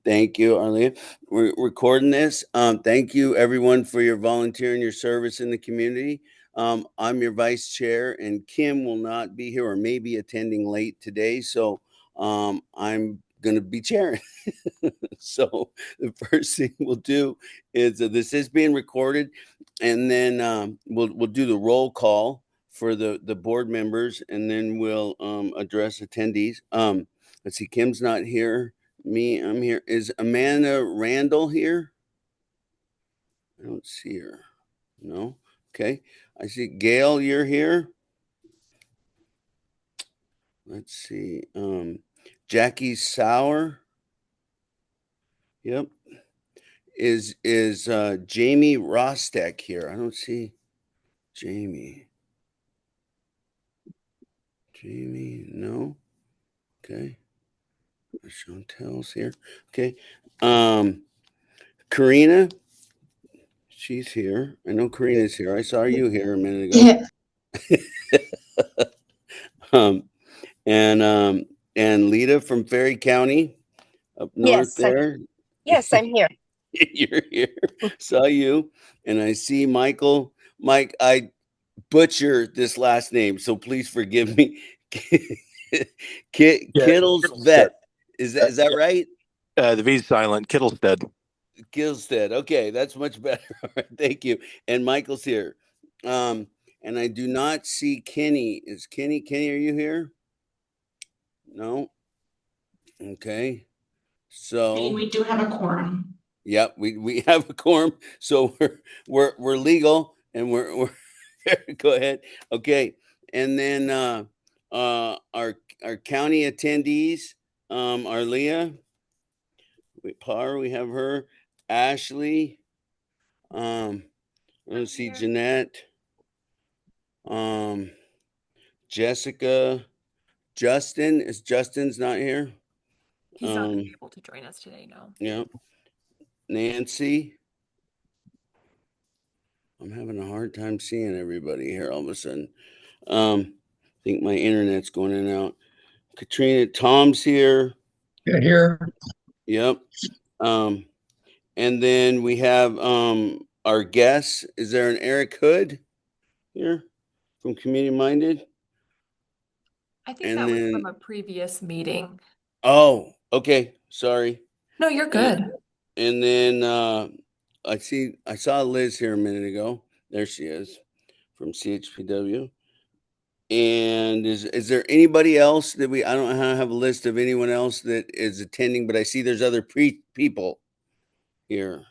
Thank you, Arlene. We're recording this. Thank you, everyone, for your volunteer and your service in the community. I'm your vice chair, and Kim will not be here or may be attending late today. So I'm going to be chairing. So the first thing we'll do is this is being recorded, and then we'll do the roll call for the board members, and then we'll address attendees. Let's see, Kim's not here. I'm here. Is Amanda Randall here? I don't see her. No. Okay. I see Gail, you're here. Let's see. Jackie Sauer. Yep. Is Jamie Rostek here? I don't see Jamie. Jamie, no. Okay. Chantel's here. Okay. Karina, she's here. I know Karina's here. I saw you here a minute ago. And Lita from Ferry County up north there. Yes, I'm here. You're here. Saw you. And I see Michael. Mike, I butcher this last name, so please forgive me. Kittle's Vet. Is that right? The V's silent. Kittlestead. Gilstead. Okay, that's much better. All right, thank you. And Michael's here. And I do not see Kenny. Is Kenny? Kenny, are you here? No. Okay. So we do have a quorum. Yep, we have a quorum, so we're legal, and we're go ahead. Okay, and then our county attendees are Leah, we have her, Ashley, let's see, Jeanette, Jessica, Justin's not here. He's not going to be able to join us today, no. Yeah. Nancy. I'm having a hard time seeing everybody here all of a sudden. I think my internet's going in and out. Katrina, Tom's here. Yeah, here. Yep. And then we have our guests. Is there an Eric Hood here from Community Minded? I think that was from a previous meeting. Oh, okay. Sorry. No, you're good. And then I saw Liz here a minute ago. There she is from CHPW. And is there anybody else that I don't have a list of anyone else that is attending, but I see there's other people here.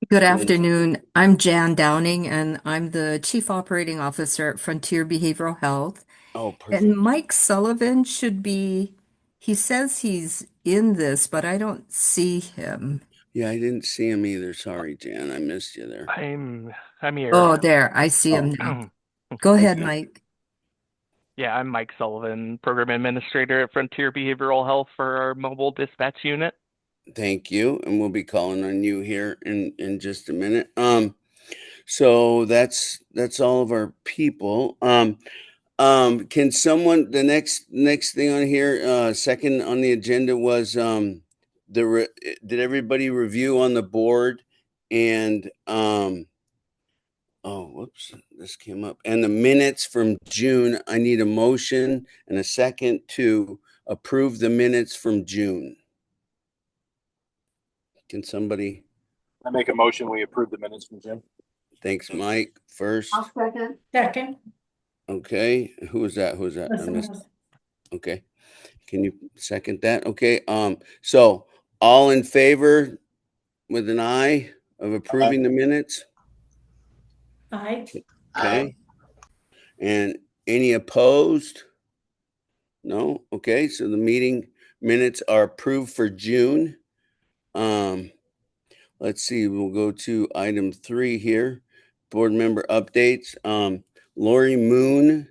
Good afternoon. I'm Jan Downing, and I'm the Chief Operating Officer at Frontier Behavioral Health. Oh, perfect. And Mike Sullivan should be, he says he's in this, but I don't see him. Yeah, I didn't see him either. Sorry, Jan. I missed you there. I'm here. Oh, there. I see him now. Go ahead, Mike. Yeah, I'm Mike Sullivan, Program Administrator at Frontier Behavioral Health for our mobile dispatch unit. Thank you. And we'll be calling on you here in just a minute. So that's all of our people. Can someone, the next thing on here, second on the agenda was did everybody review on the board and oh, whoops, this came up. And the minutes from June, I need a motion and a second to approve the minutes from June. Can somebody? I make a motion, we approve the minutes from June. Thanks, Mike. First. I'll second. Second. Okay. Who was that? I missed. Okay. Can you second that? Okay. So all in favor with an aye of approving the minutes? Aye. Okay. And any opposed? No? Okay. So the meeting minutes are approved for June. Let's see. We'll go to item 3 here. Board member updates. Lori Moon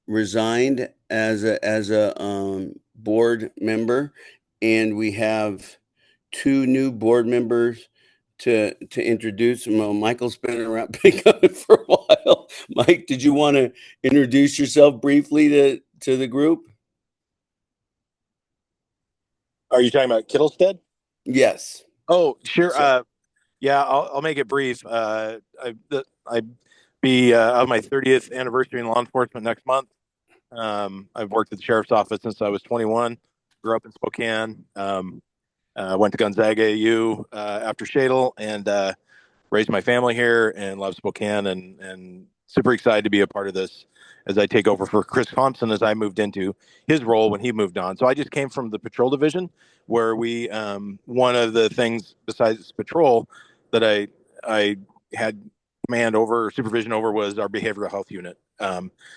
resigned as a board member, and we have 2 new board members to introduce. Well, Michael's been around for a while. Mike, did you want to introduce yourself briefly to the group? Are you talking about Kittlestead? Yes. Oh, sure. Sir. Yeah, I'll make it brief. I be on my 30th anniversary in law enforcement next month. I've worked at the sheriff's office since I was 21. Grew up in Spokane. Went to Gonzaga AU after Shadle, and raised my family here and love Spokane, and super excited to be a part of this as I take over for Chris Thompson as I moved into his role when he moved on. So I just came from the patrol division where we one of the things besides patrol that I had command over or supervision over was our behavioral health unit.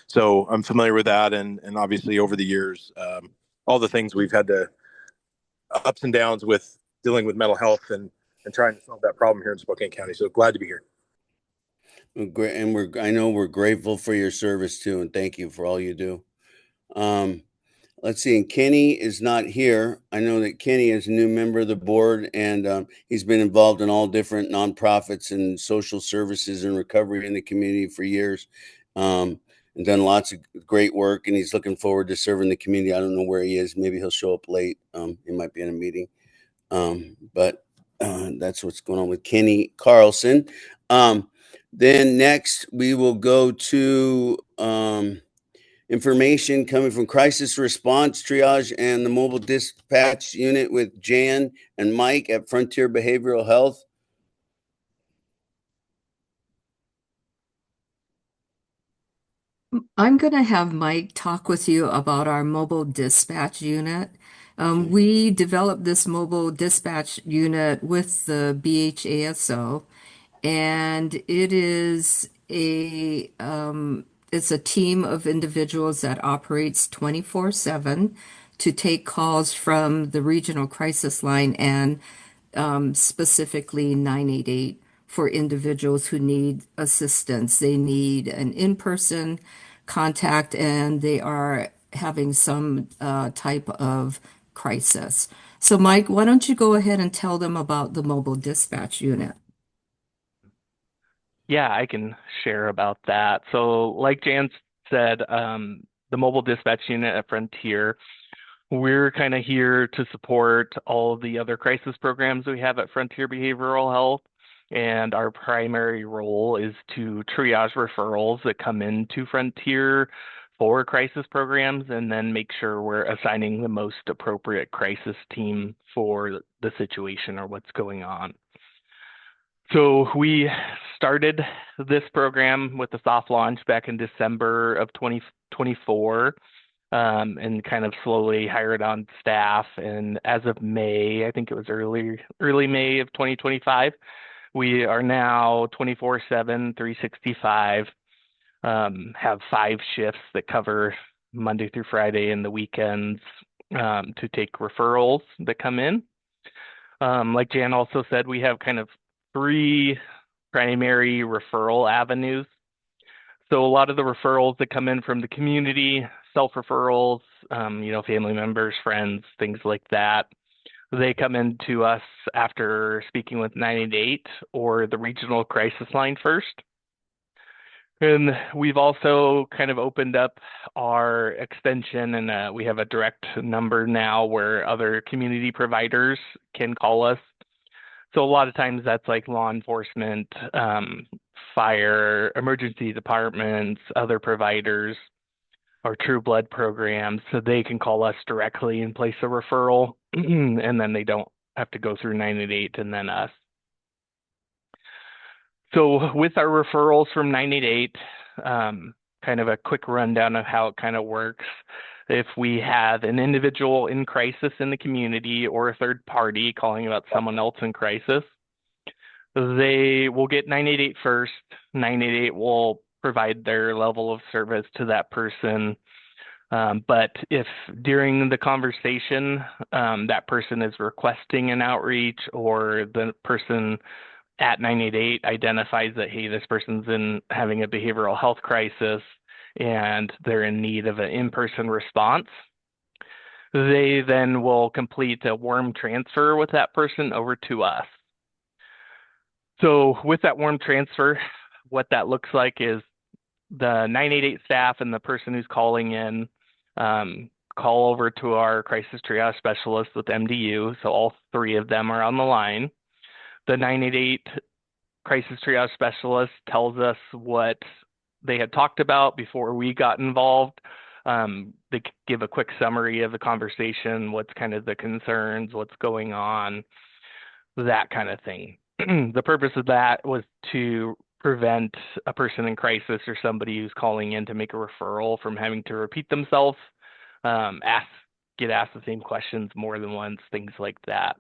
So I'm familiar with that, and obviously over the years, all the things we've had to ups and downs with dealing with mental health and trying to solve that problem here in Spokane County. So glad to be here. Great, and I know we're grateful for your service too, and thank you for all you do. Um, let's see, and Kenny is not here. I know that Kenny is a new member of the board, and he's been involved in all different nonprofits and social services and recovery in the community for years, and done lots of great work. And he's looking forward to serving the community. I don't know where he is. Maybe he'll show up late. He might be in a meeting, but that's what's going on with Kenny Carlson. Then next we will go to information coming from crisis response triage and the mobile dispatch unit with Jan and Mike at Frontier Behavioral Health. I'm going to have Mike talk with you about our mobile dispatch unit. We developed this mobile dispatch unit with the BHASO, and it's a team of individuals that operates 24/7 to take calls from the regional crisis line and specifically 988 for individuals who need assistance. They need an in-person contact and they are having some type of crisis. So, Mike, why don't you go ahead and tell them about the mobile dispatch unit? Yeah, I can share about that. So, like Jan said, the mobile dispatch unit at Frontier, we're kind of here to support all the other crisis programs we have at Frontier Behavioral Health. And our primary role is to triage referrals that come into Frontier for crisis programs and then make sure we're assigning the most appropriate crisis team for the situation or what's going on. So we started this program with the soft launch back in December of 2024 and kind of slowly hired on staff. And as of May, I think it was early May of 2025, we are now 24/7, 365, have 5 shifts that cover Monday through Friday and the weekends to take referrals that come in. Like Jan also said, we have kind of 3 primary referral avenues. So a lot of the referrals that come in from the community, self-referrals, family members, friends, things like that, they come in to us after speaking with 988 or the regional crisis line first. And we've also kind of opened up our extension, and we have a direct number now where other community providers can call us. So a lot of times that's like law enforcement, fire, emergency departments, other providers, or True Blood programs. So they can call us directly and place a referral, and then they don't have to go through 988 and then us. So with our referrals from 988, kind of a quick rundown of how it kind of works. If we have an individual in crisis in the community or a third party calling about someone else in crisis, they will get 988 first. 988 will provide their level of service to that person. But if during the conversation, that person is requesting an outreach or the person at 988 identifies that, hey, this person's having a behavioral health crisis and they're in need of an in-person response, they then will complete a warm transfer with that person over to us. So with that warm transfer, what that looks like is the 988 staff and the person who's calling in call over to our crisis triage specialist with MDU. So all three of them are on the line. The 988 crisis triage specialist tells us what they had talked about before we got involved. They give a quick summary of the conversation, what's kind of the concerns, what's going on, that kind of thing. The purpose of that was to prevent a person in crisis or somebody who's calling in to make a referral from having to repeat themselves, get asked the same questions more than once, things like that.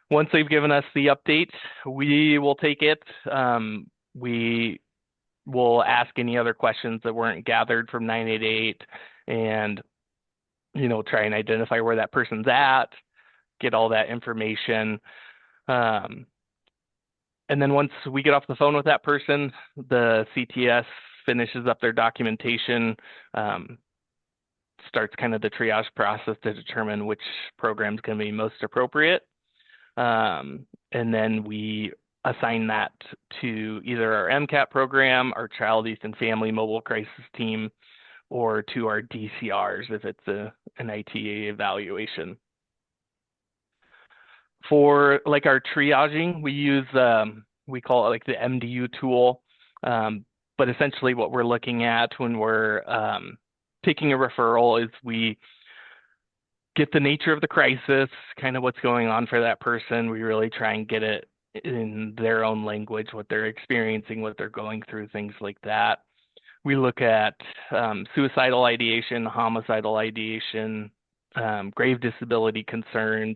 Once they've given us the update, we will take it. We will ask any other questions that weren't gathered from 988 and, try and identify where that person's at, get all that information. And then once we get off the phone with that person, the CTS finishes up their documentation, starts kind of the triage process to determine which program is going to be most appropriate. And then we assign that to either our MCAT program, our Child, Youth, and Family Mobile Crisis Team, or to our DCRs if it's an ITA evaluation. For like our triaging, we use, we call it like the MDU tool, but essentially what we're looking at when we're taking a referral is we get the nature of the crisis, kind of what's going on for that person. We really try and get it in their own language, what they're experiencing, what they're going through, things like that. We look at suicidal ideation, homicidal ideation, grave disability concerns.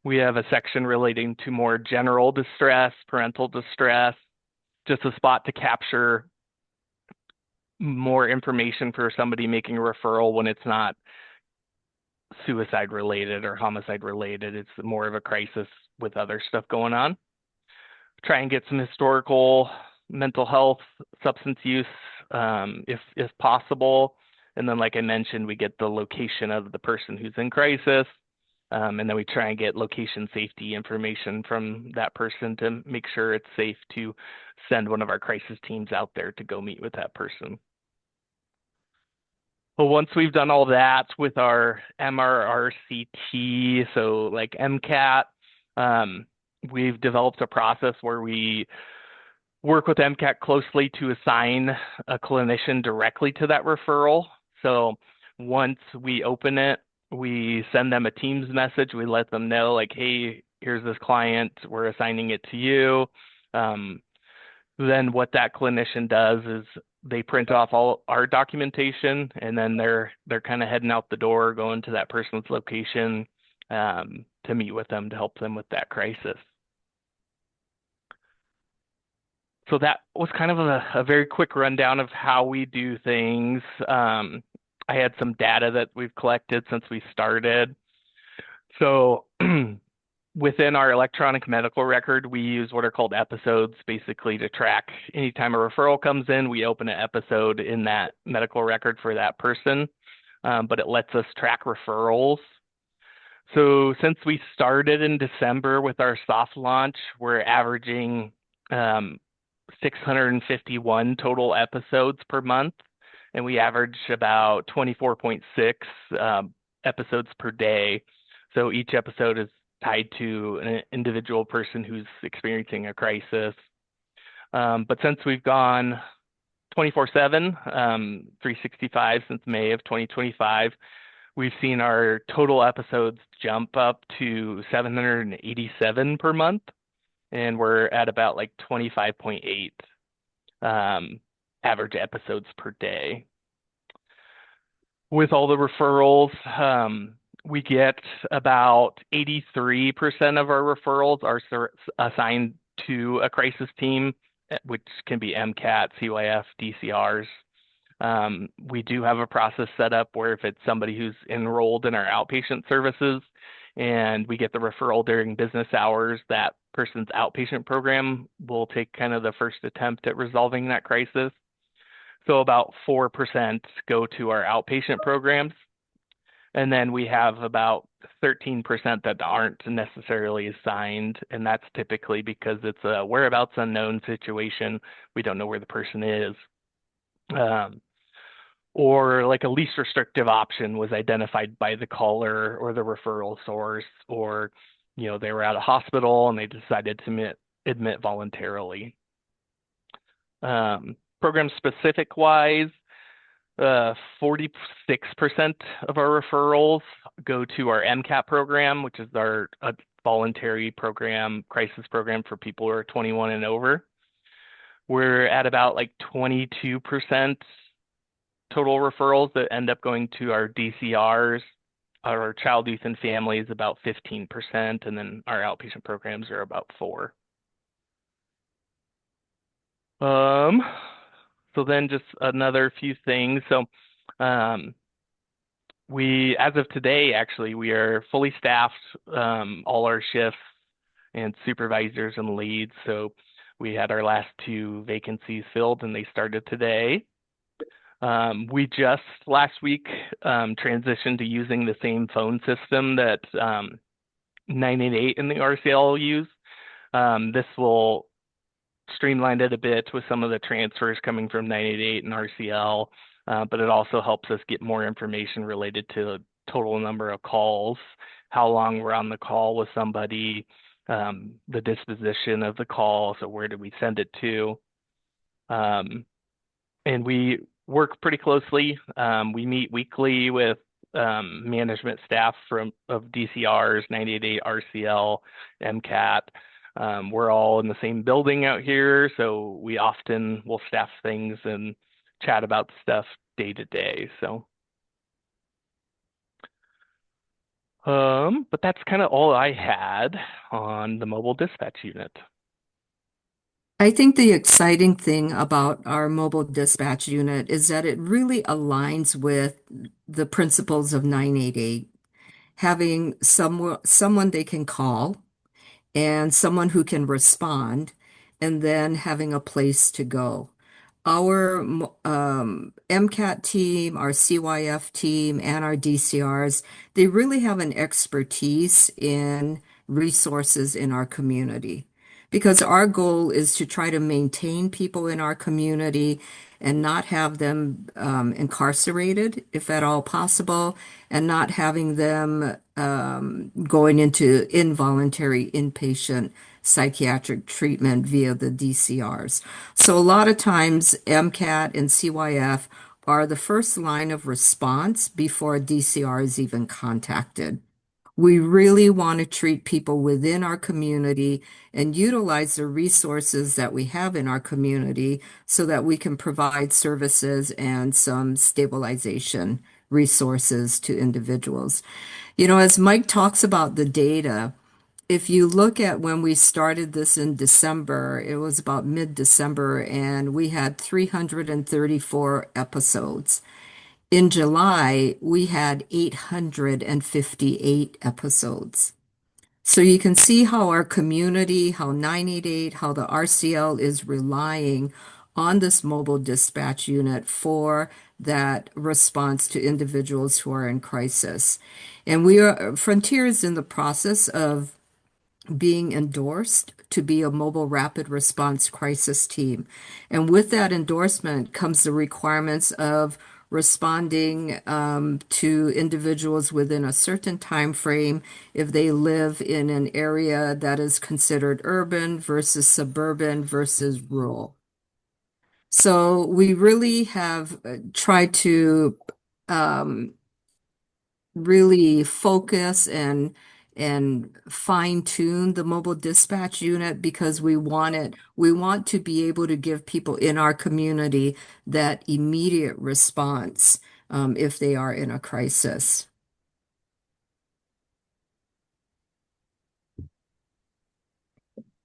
We have a section relating to more general distress, parental distress, just a spot to capture more information for somebody making a referral when it's not suicide related or homicide related. It's more of a crisis with other stuff going on. Try and get some historical mental health, substance use, if possible. And then, like I mentioned, we get the location of the person who's in crisis. And then we try and get location safety information from that person to make sure it's safe to send one of our crisis teams out there to go meet with that person. Well, once we've done all that with our MRRCT, so like MCAT, we've developed a process where we work with MCAT closely to assign a clinician directly to that referral. So once we open it, we send them a Teams message. We let them know, like, hey, here's this client. We're assigning it to you. Then what that clinician does is they print off all our documentation, and then they're kind of heading out the door, going to that person's location to meet with them to help them with that crisis. So that was kind of a very quick rundown of how we do things. I had some data that we've collected since we started. So within our electronic medical record, we use what are called episodes, basically to track anytime a referral comes in, we open an episode in that medical record for that person, but it lets us track referrals. So since we started in December with our soft launch, we're averaging 651 total episodes per month, and we average about 24.6 episodes per day. So each episode is tied to an individual person who's experiencing a crisis. But since we've gone 24/7, 365 since May of 2025, we've seen our total episodes jump up to 787 per month, and we're at about like 25.8 average episodes per day. With all the referrals, we get about 83% of our referrals are assigned to a crisis team, which can be MCAT, CYF, DCRs. We do have a process set up where if it's somebody who's enrolled in our outpatient services and we get the referral during business hours, that person's outpatient program will take kind of the first attempt at resolving that crisis. So about 4% go to our outpatient programs. And then we have about 13% that aren't necessarily assigned, and that's typically because it's a whereabouts unknown situation. We don't know where the person is. or like a least restrictive option was identified by the caller or the referral source, or they were at a hospital and they decided to admit voluntarily. Program specific wise, 46% of our referrals go to our MCAT program, which is our voluntary program, crisis program for people who are 21 and over. We're at about like 22% total referrals that end up going to our DCRs. Our child, youth, and family is about 15%, and then our outpatient programs are about 4%. So then just another few things. So we, as of today, actually, we are fully staffed, all our shifts and supervisors and leads. So we had our last 2 vacancies filled and they started today. We just last week transitioned to using the same phone system that 988 and the RCL use. This will streamline it a bit with some of the transfers coming from 988 and RCL, but it also helps us get more information related to the total number of calls, how long we're on the call with somebody, the disposition of the call, so where do we send it to. And we work pretty closely. We meet weekly with management staff of DCRs, 988, RCL, MCAT. We're all in the same building out here, so we often will staff things and chat about stuff day to day. So, but that's kind of all I had on the mobile dispatch unit. I think the exciting thing about our mobile dispatch unit is that it really aligns with the principles of 988, having someone they can call and someone who can respond, and then having a place to go. Our MCAT team, our CYF team, and our DCRs, they really have an expertise in resources in our community, because our goal is to try to maintain people in our community and not have them incarcerated, if at all possible, and not having them going into involuntary inpatient psychiatric treatment via the DCRs. So a lot of times MCAT and CYF are the first line of response before a DCR is even contacted. We really want to treat people within our community and utilize the resources that we have in our community so that we can provide services and some stabilization resources to individuals. As Mike talks about the data, if you look at when we started this in December, it was about mid-December, and we had 334 episodes. In July, we had 858 episodes. So you can see how our community, how 988, how the RCL is relying on this mobile dispatch unit for that response to individuals who are in crisis. And Frontier is in the process of being endorsed to be a mobile rapid response crisis team. And with that endorsement comes the requirements of responding to individuals within a certain time frame if they live in an area that is considered urban versus suburban versus rural. So we really have tried to really focus and fine tune the mobile dispatch unit, because we want to be able to give people in our community that immediate response if they are in a crisis.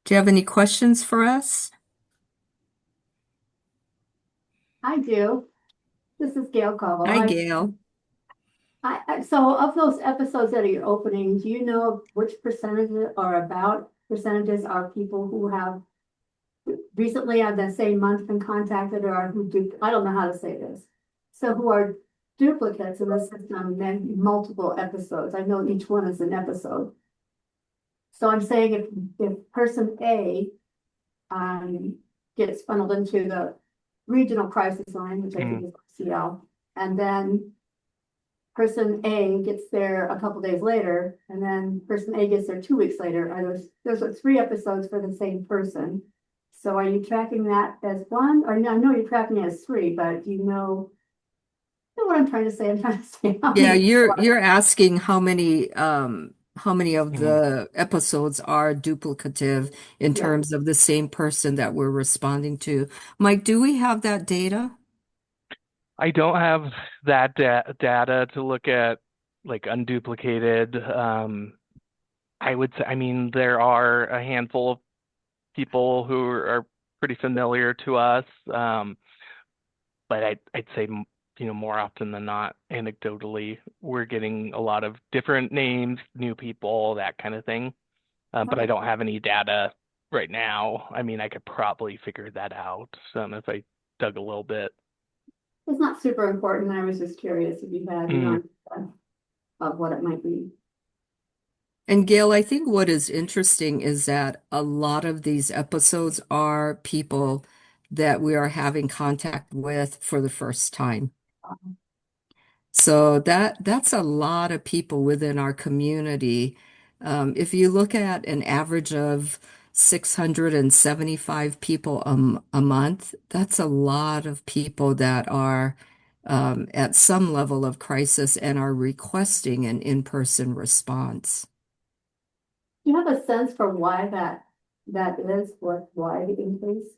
Do you have any questions for us? I do. This is Gail Cobble. Hi, Gail. So of those episodes that are your opening, do you know which percentages are people who have recently had the same month been contacted, or who do, I don't know how to say this. So who are duplicates in the system and then multiple episodes. I know each one is an episode. So I'm saying if person A gets funneled into the regional crisis line, which I think is CL, and then person A gets there a couple days later, and then person A gets there 2 weeks later. Are those 3 episodes for the same person? So are you tracking that as one? Or I know you're tracking it as three, but do you know what I'm trying to say? I'm trying to say how Yeah, many you're asking how many of Mhm. the episodes are duplicative in Yeah. terms of the same person that we're responding to. Mike, do we have that data? I don't have that data to look at like unduplicated. I would say, I mean, there are a handful of people who are pretty familiar to us, but I'd say, more often than not, anecdotally, we're getting a lot of different names, new people, that kind of thing. But I don't have any data right now. I mean, I could probably figure that out if I dug a little bit. It's not super important. I was just curious if you had, Mm. of what it might be. And Gail, I think what is interesting is that a lot of these episodes are people that we are having contact with for the first time. So that's a lot of people within our community. If you look at an average of 675 people a month, that's a lot of people that are at some level of crisis and are requesting an in-person response. Do you have a sense for why that is? Why the increase?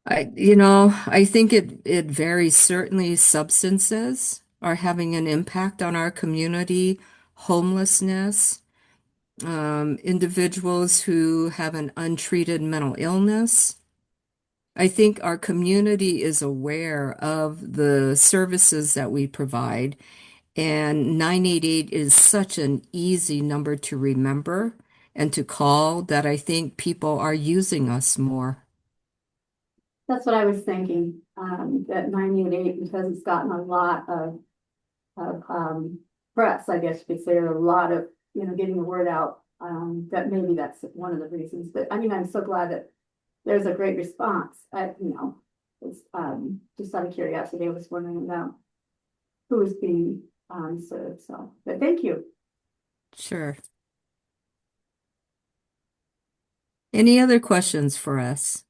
I think it varies. Certainly, substances are having an impact on our community, homelessness, individuals who have an untreated mental illness. I think our community is aware of the services that we provide, and 988 is such an easy number to remember and to call that I think people are using us more. That's what I was thinking, that 988, because it's gotten a lot of press, I guess you could say, or a lot of, getting the word out, that maybe that's one of the reasons. But I mean, I'm so glad that there's a great response. It's, just out of curiosity, I was wondering about who is being, served, so, but thank you. Sure. Any other questions for us?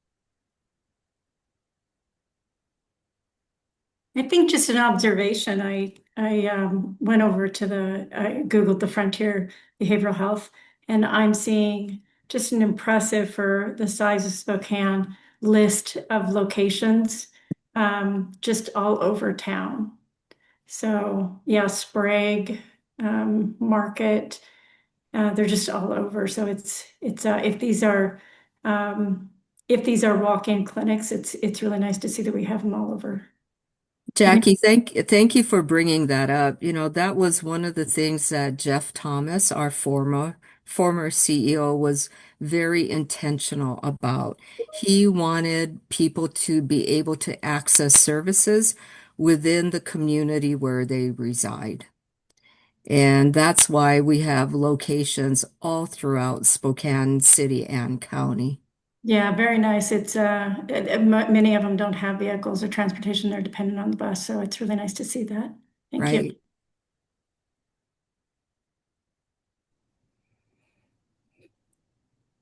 I think just an observation. I went over to I Googled the Frontier Behavioral Health, and I'm seeing just an impressive, for the size of Spokane, list of locations, just all over town. So yeah, Sprague, Market, they're just all over. So it's if these are walk-in clinics, it's really nice to see that we have them all over. Jackie, thank you for bringing that up. That was one of the things that Jeff Thomas, our former CEO, was very intentional about. He wanted people to be able to access services within the community where they reside. And that's why we have locations all throughout Spokane City and County. Yeah, very nice. It's many of them don't have vehicles or transportation. They're dependent on the bus, so it's really nice to see that. Thank you. Right.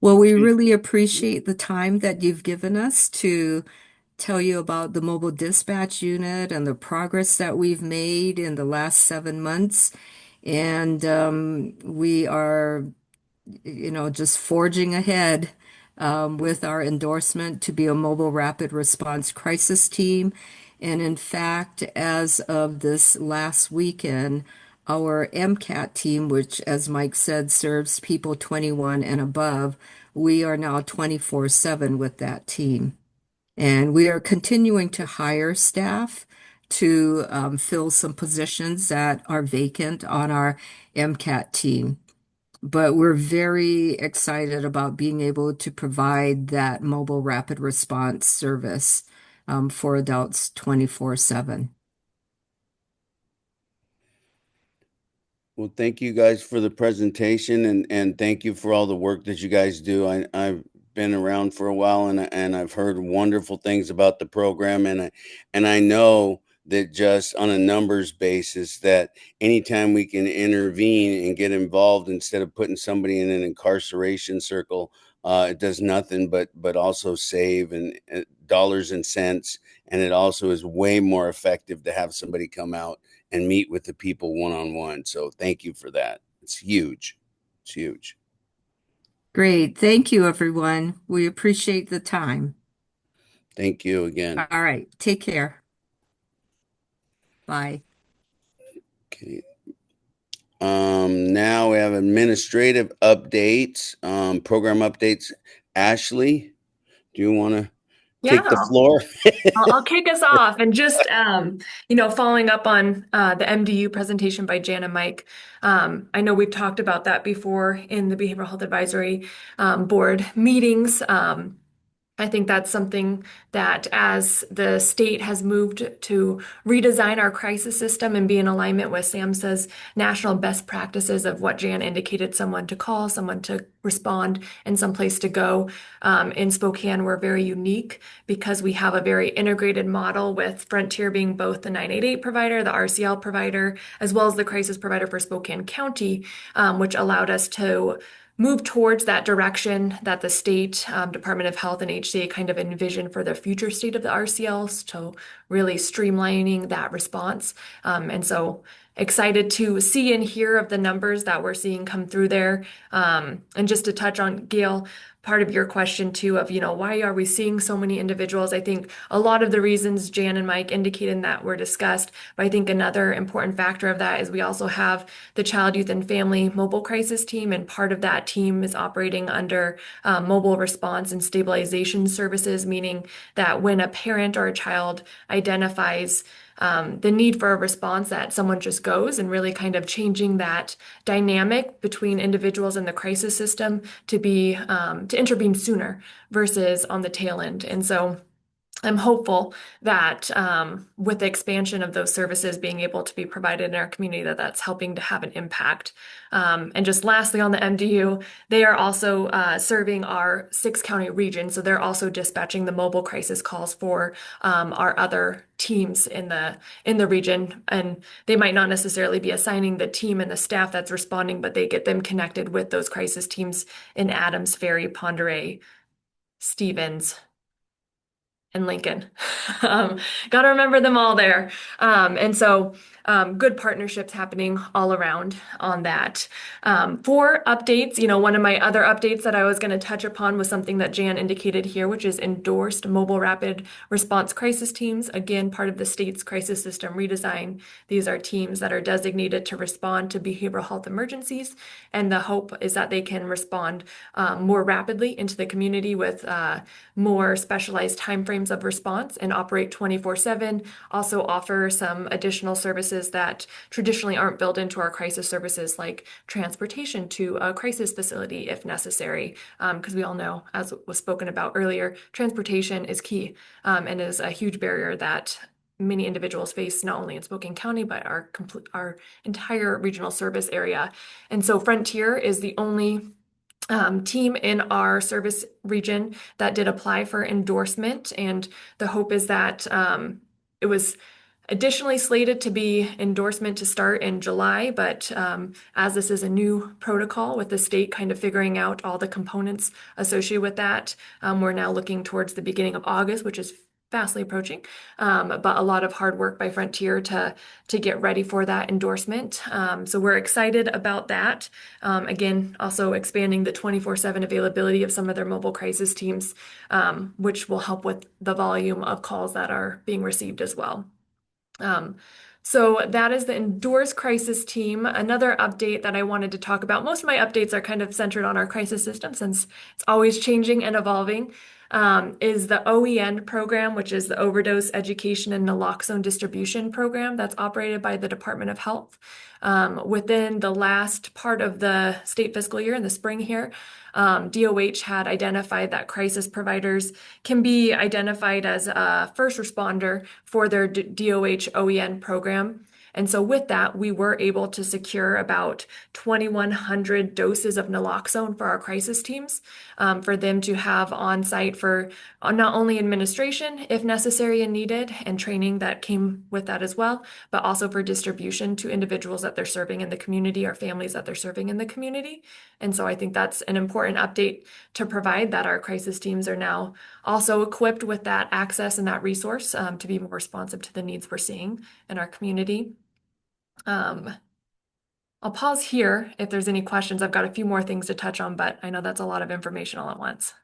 Well, we really appreciate the time that you've given us to tell you about the mobile dispatch unit and the progress that we've made in the last 7 months. And we are, just forging ahead with our endorsement to be a mobile rapid response crisis team. And in fact, as of this last weekend, our MCAT team, which, as Mike said, serves people 21 and above, we are now 24/7 with that team. And we are continuing to hire staff to fill some positions that are vacant on our MCAT team. But we're very excited about being able to provide that mobile rapid response service for adults 24/7. Well, thank you guys for the presentation and thank you for all the work that you guys do. I've been around for a while, and I've heard wonderful things about the program, and I know that just on a numbers basis, that anytime we can intervene and get involved instead of putting somebody in an incarceration circle, it does nothing but also save and dollars and cents, and it also is way more effective to have somebody come out and meet with the people one-on-one. So thank you for that. It's huge. It's huge. Great. Thank you, everyone. We appreciate the time. Thank you again. All right. Take care. Bye. Okay. Now we have administrative updates, program updates. Ashley, do you want to take the Yeah. floor? I'll kick us off and just following up on the MDU presentation by Jan and Mike. I know we've talked about that before in the Behavioral Health Advisory Board meetings. I think that's something that as the state has moved to redesign our crisis system and be in alignment with SAMHSA's national best practices of what Jan indicated, someone to call, someone to respond, and someplace to go. In Spokane, we're very unique because we have a very integrated model with Frontier being both the 988 provider, the RCL provider, as well as the crisis provider for Spokane County, which allowed us to move towards that direction that the state Department of Health and HCA kind of envision for the future state of the RCLs, so really streamlining that response. And so excited to see and hear of the numbers that we're seeing come through there. And just to touch on, Gail, part of your question too of, why are we seeing so many individuals? I think a lot of the reasons Jan and Mike indicated that were discussed, but I think another important factor of that is we also have the Child, Youth, and Family Mobile Crisis Team, and part of that team is operating under mobile response and stabilization services, meaning that when a parent or a child identifies the need for a response, that someone just goes, and really kind of changing that dynamic between individuals in the crisis system to be to intervene sooner versus on the tail end. And so I'm hopeful that with the expansion of those services being able to be provided in our community, that's helping to have an impact. And just lastly, on the MDU, they are also serving our 6-county region. So they're also dispatching the mobile crisis calls for our other teams in the region. And they might not necessarily be assigning the team and the staff that's responding, but they get them connected with those crisis teams in Adams, Ferry, Ponderay, Stevens, and Lincoln. Got to remember them all there. And so good partnerships happening all around on that. For updates, one of my other updates that I was going to touch upon was something that Jan indicated here, which is endorsed mobile rapid response crisis teams. Again, part of the state's crisis system redesign. These are teams that are designated to respond to behavioral health emergencies. And the hope is that they can respond more rapidly into the community with more specialized timeframes of response and operate 24/7. Also offer some additional services that traditionally aren't built into our crisis services, like transportation to a crisis facility if necessary. Because we all know, as was spoken about earlier, transportation is key and is a huge barrier that many individuals face, not only in Spokane County, but our entire regional service area. And so Frontier is the only team in our service region that did apply for endorsement, and the hope is that it was additionally slated to be endorsement to start in July, but as this is a new protocol with the state kind of figuring out all the components associated with that, we're now looking towards the beginning of August, which is fastly approaching, but a lot of hard work by Frontier to get ready for that endorsement. So we're excited about that. Again, also expanding the 24/7 availability of some of their mobile crisis teams, which will help with the volume of calls that are being received as well. So that is the endorsed crisis team. Another update that I wanted to talk about, most of my updates are kind of centered on our crisis system since it's always changing and evolving, is the OEN program, which is the Overdose Education and Naloxone Distribution Program that's operated by the Department of Health. Within the last part of the state fiscal year in the spring here, DOH had identified that crisis providers can be identified as a first responder for their DOH OEN program. And so with that, we were able to secure about 2,100 doses of naloxone for our crisis teams, for them to have on site for not only administration, if necessary and needed, and training that came with that as well, but also for distribution to individuals that they're serving in the community or families that they're serving in the community. And so I think that's an important update to provide, that our crisis teams are now also equipped with that access and that resource to be more responsive to the needs we're seeing in our community. I'll pause here if there's any questions. I've got a few more things to touch on, but I know that's a lot of information all at once.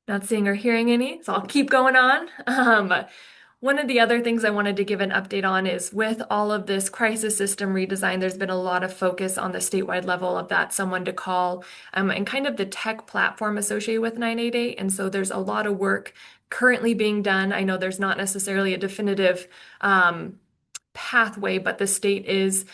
Not seeing or hearing any, so I'll keep going on. One of the other things I wanted to give an update on is, with all of this crisis system redesign, there's been a lot of focus on the statewide level of that someone to call, and kind of the tech platform associated with 988. And so there's a lot of work currently being done. I know there's not necessarily a definitive pathway, but the state is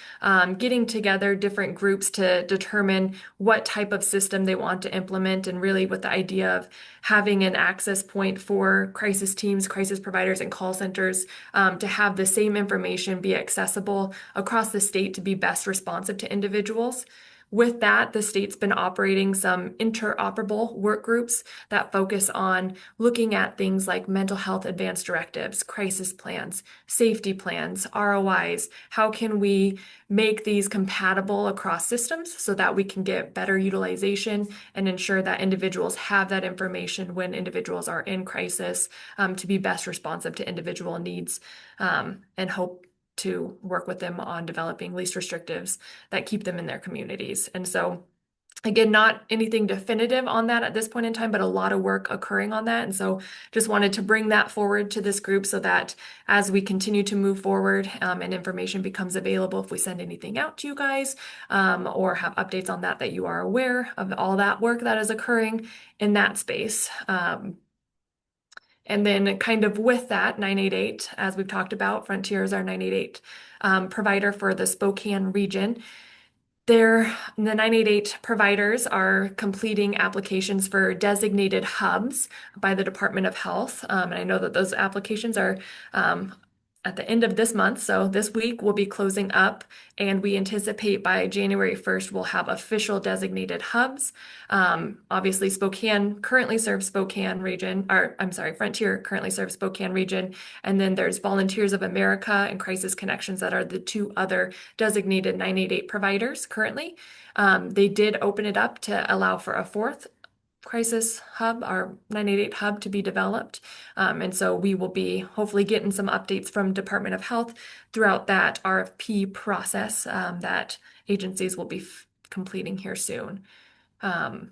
getting together different groups to determine what type of system they want to implement, and really with the idea of having an access point for crisis teams, crisis providers, and call centers to have the same information be accessible across the state to be best responsive to individuals. With that, the state's been operating some interoperable work groups that focus on looking at things like mental health advanced directives, crisis plans, safety plans, ROIs. How can we make these compatible across systems so that we can get better utilization and ensure that individuals have that information when individuals are in crisis, to be best responsive to individual needs, and hope to work with them on developing least restrictives that keep them in their communities. And so, again, not anything definitive on that at this point in time, but a lot of work occurring on that. And so just wanted to bring that forward to this group so that as we continue to move forward, and information becomes available, if we send anything out to you guys, or have updates on that, that you are aware of all that work that is occurring in that space. And then kind of with that, 988, as we've talked about, Frontier is our 988 provider for the Spokane region. The 988 providers are completing applications for designated hubs by the Department of Health. And I know that those applications are at the end of this month. So this week we'll be closing up, and we anticipate by January 1st, we'll have official designated hubs. Obviously Spokane currently serves Spokane region, or I'm sorry, Frontier currently serves Spokane region. And then there's Volunteers of America and Crisis Connections that are the two other designated 988 providers currently. They did open it up to allow for a fourth crisis hub, our 988 hub, to be developed. And so we will be hopefully getting some updates from Department of Health throughout that RFP process that agencies will be completing here soon. So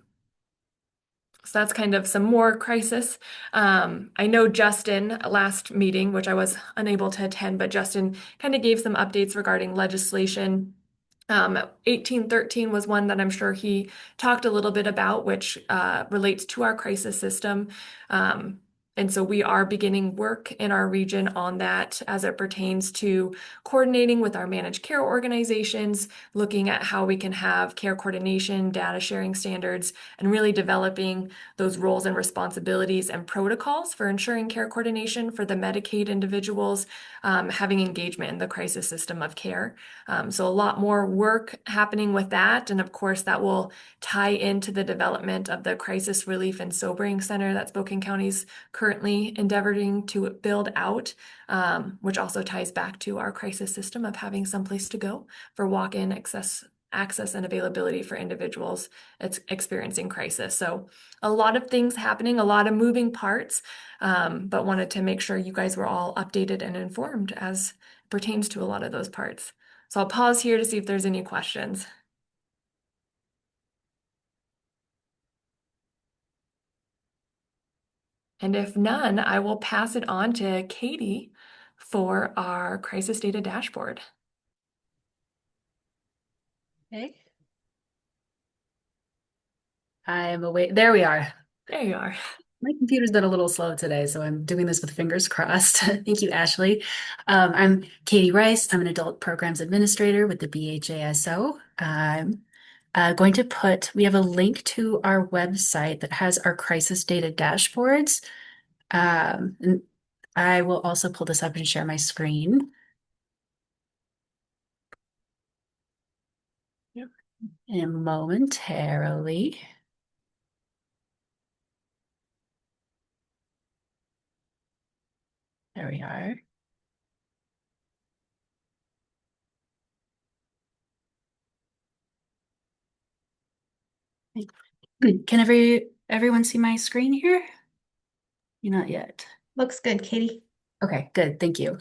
that's kind of some more crisis. I know Justin, last meeting, which I was unable to attend, but Justin kind of gave some updates regarding legislation. 1813 was one that I'm sure he talked a little bit about, which relates to our crisis system. And so we are beginning work in our region on that as it pertains to coordinating with our managed care organizations, looking at how we can have care coordination, data sharing standards, and really developing those roles and responsibilities and protocols for ensuring care coordination for the Medicaid individuals, having engagement in the crisis system of care. So a lot more work happening with that. And of course, that will tie into the development of the Crisis Relief and Sobering Center that Spokane County's currently endeavoring to build out, which also ties back to our crisis system of having someplace to go for walk-in access and availability for individuals experiencing crisis. So a lot of things happening, a lot of moving parts, but wanted to make sure you guys were all updated and informed as pertains to a lot of those parts. So I'll pause here to see if there's any questions. And if none, I will pass it on to Katie for our crisis data dashboard. Okay. I'm away. There we are. There you are. My computer's been a little slow today, so I'm doing this with fingers crossed. Thank you, Ashley. I'm Katie Rice. I'm an adult programs administrator with the BHASO. I'm we have a link to our website that has our crisis data dashboards. And I will also pull this up and share my screen. Yep. And momentarily. There we are. Can everyone see my screen here? You're not yet. Looks good, Katie. Okay, good. Thank you.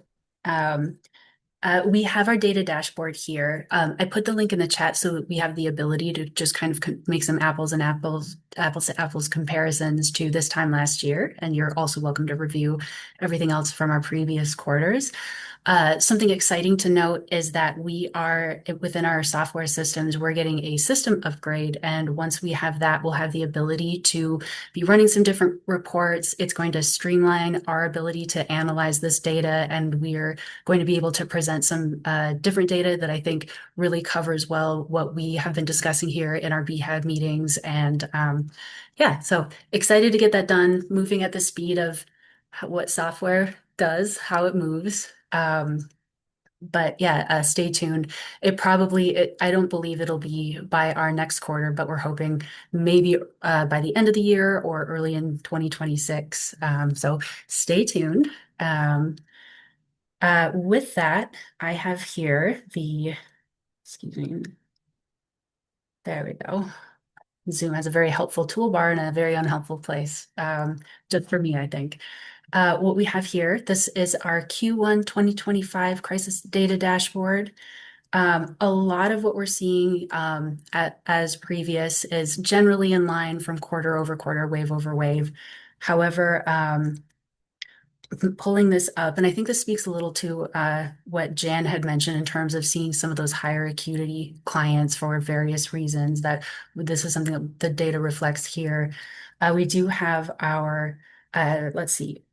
We have our data dashboard here. I put the link in the chat so that we have the ability to just kind of make some apples to apples comparisons to this time last year. And you're also welcome to review everything else from our previous quarters. Something exciting to note is that we are within our software systems, we're getting a system upgrade. And once we have that, we'll have the ability to be running some different reports. It's going to streamline our ability to analyze this data, and we're going to be able to present some different data that I think really covers well what we have been discussing here in our BHAB meetings. And yeah, so excited to get that done, moving at the speed of what software does, how it moves. But yeah, stay tuned. I don't believe it'll be by our next quarter, but we're hoping maybe by the end of the year or early in 2026. So stay tuned. With that, I have here excuse me, there we go. Zoom has a very helpful toolbar and a very unhelpful place, just for me, I think. What we have here, this is our Q1 2025 crisis data dashboard. A lot of what we're seeing as previous is generally in line from quarter over quarter, wave over wave. However, pulling this up, and I think this speaks a little to what Jan had mentioned in terms of seeing some of those higher acuity clients for various reasons, that this is something that the data reflects here. We do have our, let's see,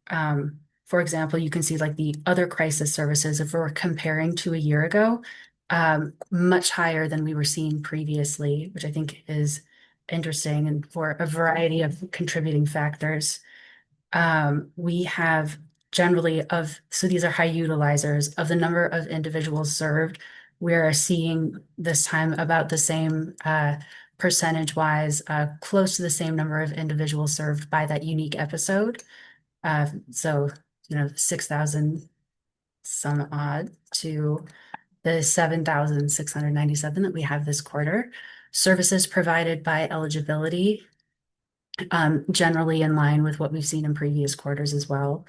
for example, you can see like the other crisis services, if we're comparing to a year ago, much higher than we were seeing previously, which I think is interesting and for a variety of contributing factors. We have generally so these are high utilizers of the number of individuals served. We're seeing this time about the same percentage wise, close to the same number of individuals served by that unique episode. So, 6,000 some odd to the 7,697 that we have this quarter. Services provided by eligibility, generally in line with what we've seen in previous quarters as well.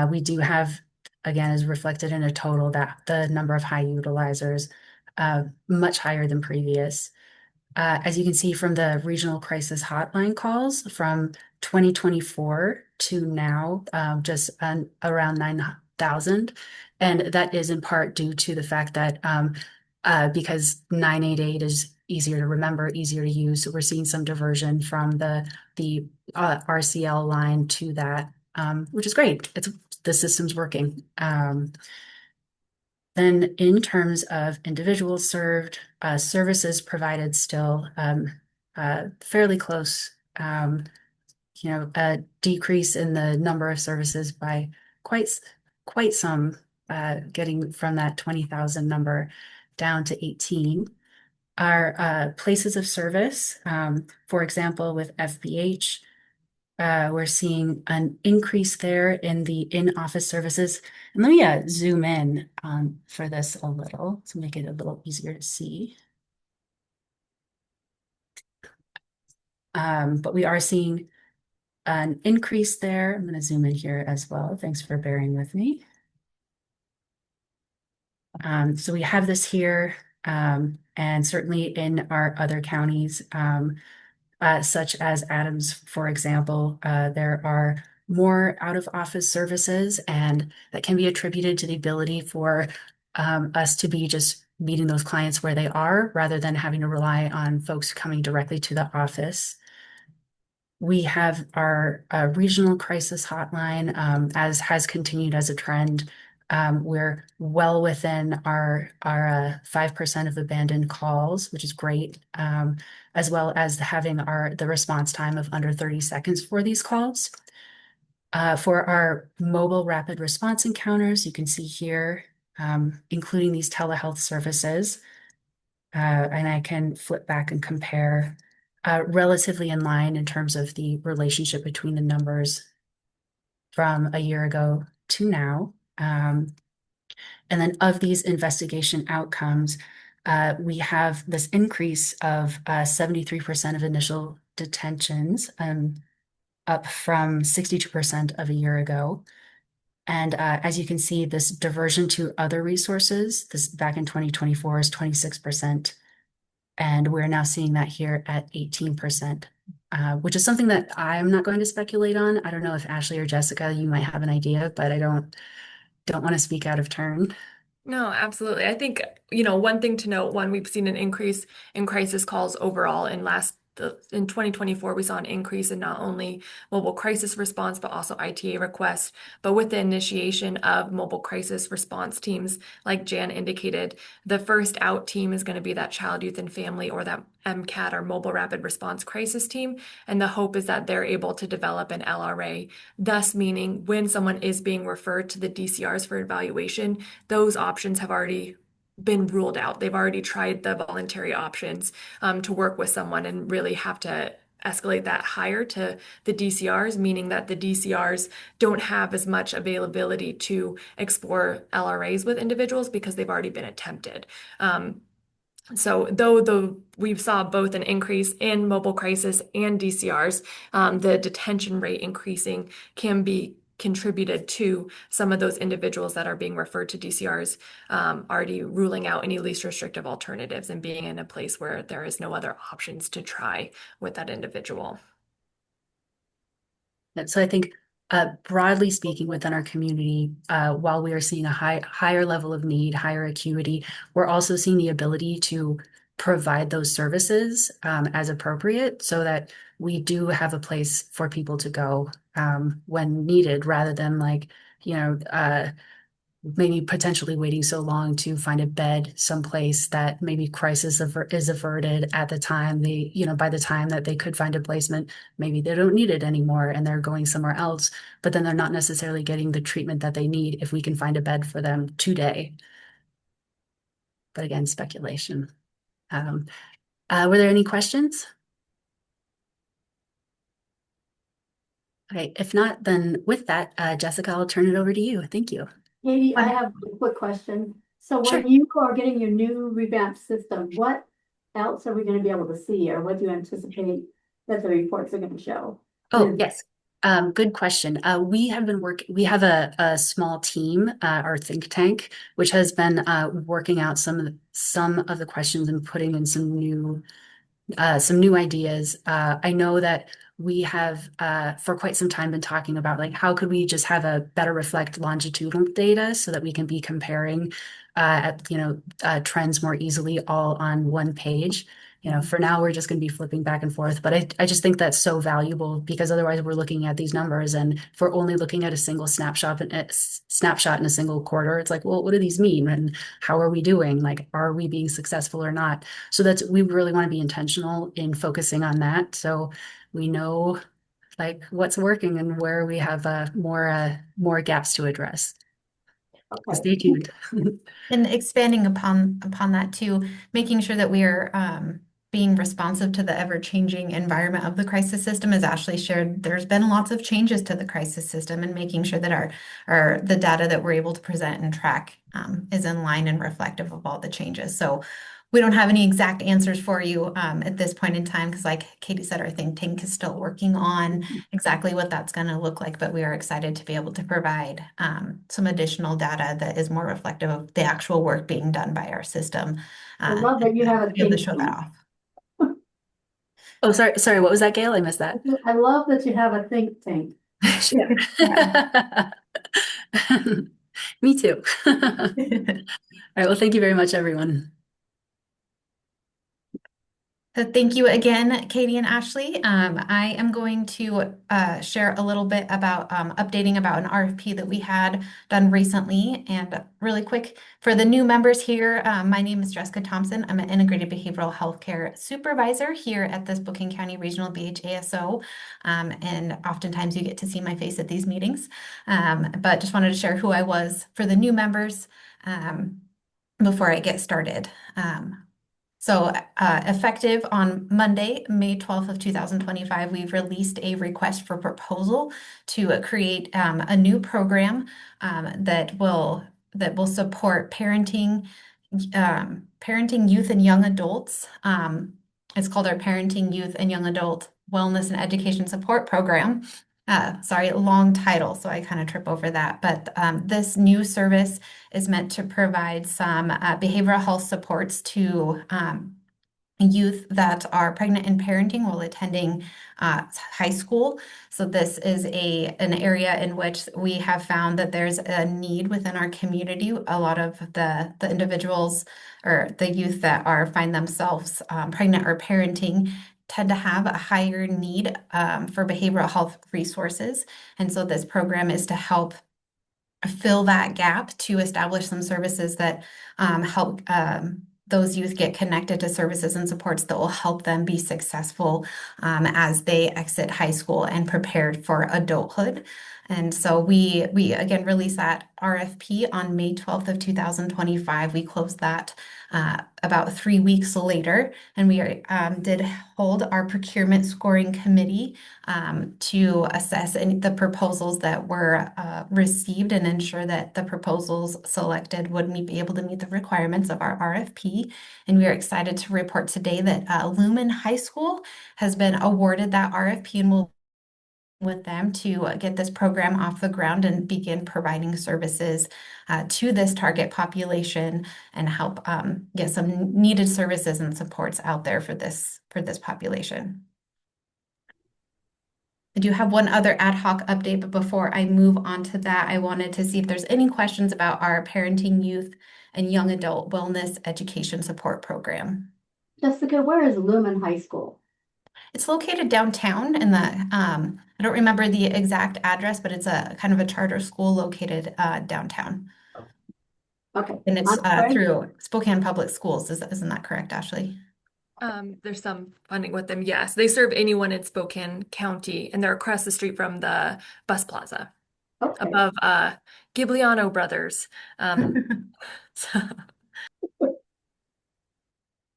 We do have, again, as reflected in a total, that the number of high utilizers much higher than previous. As you can see from the regional crisis hotline calls from 2024 to now, just around 9,000. And that is in part due to the fact that because 988 is easier to remember, easier to use, so we're seeing some diversion from the RCL line to that, which is great. The system's working. Then in terms of individuals served, services provided still fairly close, a decrease in the number of services by quite some, getting from that 20,000 number down to 18. Our places of service, for example, with FBH, we're seeing an increase there in the in-office services. And let me zoom in for this a little to make it a little easier to see. But we are seeing an increase there. I'm going to zoom in here as well. Thanks for bearing with me. So we have this here, and certainly in our other counties, such as Adams, for example, there are more out-of-office services, and that can be attributed to the ability for us to be just meeting those clients where they are, rather than having to rely on folks coming directly to the office. We have our regional crisis hotline, as has continued as a trend. We're well within our 5% of abandoned calls, which is great, as well as having the response time of under 30 seconds for these calls. For our mobile rapid response encounters, you can see here, including these telehealth services, and I can flip back and compare relatively in line in terms of the relationship between the numbers from a year ago to now. And then of these investigation outcomes, we have this increase of 73% of initial detentions, up from 62% of a year ago. And as you can see, this diversion to other resources, this back in 2024 is 26%. And we're now seeing that here at 18%, which is something that I'm not going to speculate on. I don't know if Ashley or Jessica, you might have an idea, but I don't want to speak out of turn. No, absolutely. I think, one thing to note, one, we've seen an increase in crisis calls overall in 2024, we saw an increase in not only mobile crisis response, but also ITA requests. But with the initiation of mobile crisis response teams, like Jan indicated, the first out team is going to be that child, youth, and family, or that MCAT, or mobile rapid response crisis team. And the hope is that they're able to develop an LRA, thus meaning when someone is being referred to the DCRs for evaluation, those options have already been ruled out. They've already tried the voluntary options to work with someone, and really have to escalate that higher to the DCRs, meaning that the DCRs don't have as much availability to explore LRAs with individuals because they've already been attempted. So though we saw both an increase in mobile crisis and DCRs, the detention rate increasing can be contributed to some of those individuals that are being referred to DCRs, already ruling out any least restrictive alternatives and being in a place where there is no other options to try with that individual. So I think, broadly speaking, within our community, while we are seeing a higher level of need, higher acuity, we're also seeing the ability to provide those services as appropriate, so that we do have a place for people to go when needed, rather than maybe potentially waiting so long to find a bed someplace that maybe crisis is averted at the time by the time that they could find a placement, maybe they don't need it anymore and they're going somewhere else, but then they're not necessarily getting the treatment that they need if we can find a bed for them today. But again, speculation. Were there any questions? Okay, if not, then with that, Jessica, I'll turn it over to you. Thank you. Katie, I have a quick question. So Sure. when you are getting your new revamped system, what else are we going to be able to see, or what do you anticipate that the reports are going to show? Oh, yes. Good question. We have a small team, our think tank, which has been working out some of the questions and putting in some new ideas. I know that we have for quite some time been talking about how could we just have a better reflect longitudinal data so that we can be comparing trends more easily all on one page. For now, we're just going to be flipping back and forth, but I just think that's so valuable, because otherwise we're looking at these numbers, and if we're only looking at a single snapshot in a single quarter, it's well, what do these mean, and how are we doing? Are we being successful or not? So we really want to be intentional in focusing on that, so we know what's working and where we have more gaps to address. Okay. Stay tuned. And expanding upon that too, making sure that we are being responsive to the ever-changing environment of the crisis system. As Ashley shared, there's been lots of changes to the crisis system, and making sure that the data that we're able to present and track is in line and reflective of all the changes. So we don't have any exact answers for you at this point in time, because like Katie said, our think tank is still working on exactly what that's going to look like, but we are excited to be able to provide some additional data that is more reflective of the actual work being done by our system. I love that you have a be able to think show that tank. off. Oh, sorry, what was that, Gail? I missed that. I love that you have a think tank. Sure. Me too. All right, well, thank you very much, everyone. So thank you again, Katie and Ashley. I am going to share a little bit about updating about an RFP that we had done recently. And really quick, for the new members here, my name is Jessica Thompson. I'm an integrated behavioral health care supervisor here at the Spokane County Regional BHASO. And oftentimes you get to see my face at these meetings. But just wanted to share who I was for the new members before I get started. So effective on Monday, May 12th of 2025, we've released a request for proposal to create a new program that will support parenting youth and young adults. It's called our Parenting Youth and Young Adult Wellness and Education Support Program. Sorry, long title, so I kind of trip over that. But this new service is meant to provide some behavioral health supports to youth that are pregnant and parenting while attending high school. So this is an area in which we have found that there's a need within our community. A lot of the individuals or the youth that find themselves pregnant or parenting tend to have a higher need for behavioral health resources. And so this program is to help fill that gap, to establish some services that help those youth get connected to services and supports that will help them be successful as they exit high school and prepared for adulthood. And so we again released that RFP on May 12th of 2025. We closed that about 3 weeks later, and we did hold our procurement scoring committee to assess the proposals that were received and ensure that the proposals selected would be able to meet the requirements of our RFP. And we are excited to report today that Lumen High School has been awarded that RFP and will with them to get this program off the ground and begin providing services to this target population and help get some needed services and supports out there for this population. I do have one other ad hoc update, but before I move on to that, I wanted to see if there's any questions about our Parenting Youth and Young Adult Wellness Education Support Program. Jessica, where is Lumen High School? It's located downtown in the, I don't remember the exact address, but it's a kind of a charter school located downtown. Okay. And it's I'm sorry. through Spokane Public Schools. Isn't that correct, Ashley? There's some funding with them. Yes, they serve anyone in Spokane County, and they're across the street from the bus plaza Okay. above Gibliano Brothers. So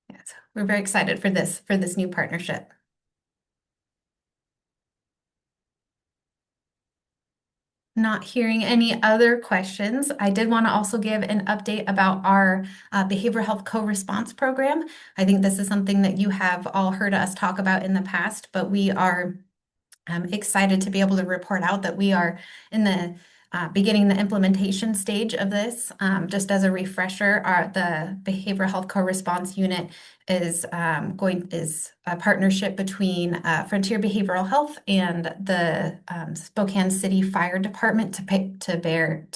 Yes, we're very excited for this new partnership. Not hearing any other questions. I did want to also give an update about our behavioral health co-response program. I think this is something that you have all heard us talk about in the past, but we are excited to be able to report out that we are in the beginning the implementation stage of this. Just as a refresher, the behavioral health co-response unit is a partnership between Frontier Behavioral Health and the Spokane City Fire Department to pair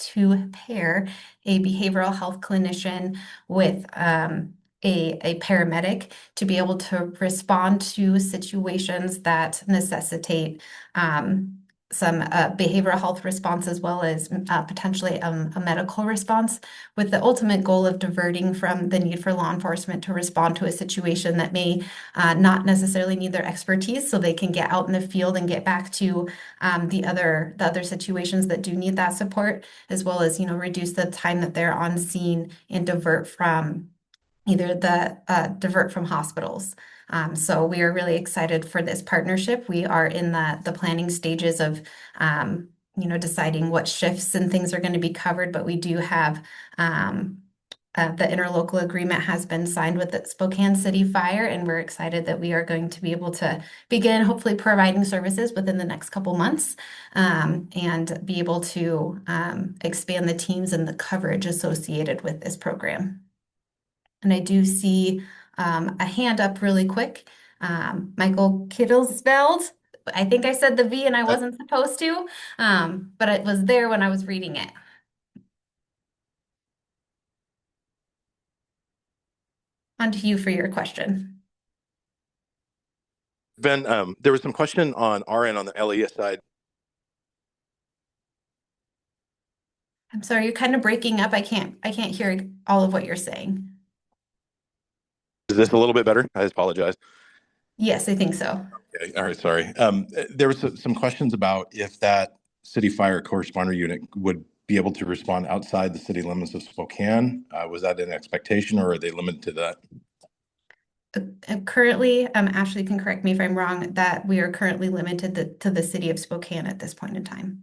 a behavioral health clinician with a paramedic to be able to respond to situations that necessitate some behavioral health response as well as potentially a medical response, with the ultimate goal of diverting from the need for law enforcement to respond to a situation that may not necessarily need their expertise, so they can get out in the field and get back to the other situations that do need that support, as well as reduce the time that they're on scene and divert from hospitals. So we are really excited for this partnership. We are in the planning stages of deciding what shifts and things are going to be covered, but we do have the interlocal agreement has been signed with the Spokane City Fire, and we're excited that we are going to be able to begin hopefully providing services within the next couple months, and be able to expand the teams and the coverage associated with this program. And I do see a hand up really quick. Michael Kittlesveld. I think I said the V and I wasn't supposed to, but it was there when I was reading it. On to you for your question. there was some question on our end on the LES side. I'm sorry, you're kind of breaking up. I can't hear all of what you're saying. Is this a little bit better? I apologize. Yes, I think so. Okay. All right. Sorry. There was some questions about if that city fire corresponder unit would be able to respond outside the city limits of Spokane. Was that an expectation, or are they limited to that? Currently, Ashley can correct me if I'm wrong, that we are currently limited to the city of Spokane at this point in time.